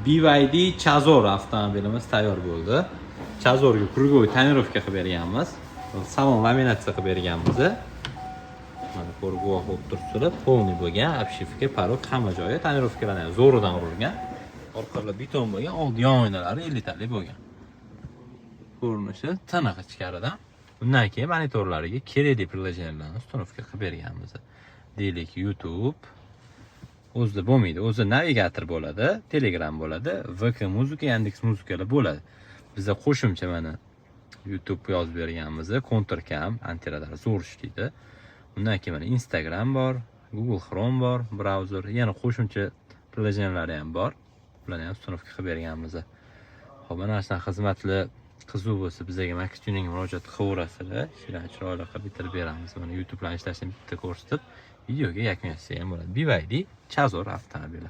BYD Chazor avtomobilimiz tayyor bo'ldi. Chazorga krugovoy tonirovka qilib berganmiz. Salon laminatsiya qilib berganmiz. Mana ko'rib guvoh bo'lib turibsizlar. Polniy bo'lgan, obshivka, parok hamma joyi tonirovkalar ham zo'ridan urilgan. Orqalar beton bo'lgan, old yon oynalari 50 talik bo'lgan. Ko'rinishi tiniq ichkaridan. Bundan keyin monitorlariga kerakli prilojeniylarni uстановка qilib berganmiz. Deylik YouTube o'zida bo'lmaydi. O'zi navigator bo'ladi, Telegram bo'ladi, VK muzika, Yandex muzikalar bo'ladi. Bizda qo'shimcha mana YouTube yozib berganmiz, Countercam, antiradar zo'r ishlaydi. Undan keyin mana Instagram bor, Google Chrome bor, brauzer, yana qo'shimcha prilojeniyalari ham bor. Bularni ham uстановка qilib berganmiz. Xo'p, mana shunday xizmatli qiziq bo'lsa bizga Max Tuning murojaat qilaverasizlar. Chiroyli qilib bitirib beramiz. Mana YouTube bilan ishlashni bitta ko'rsatib, videoga yakun yasasa ham bo'ladi. BYD Chazor avtomobili.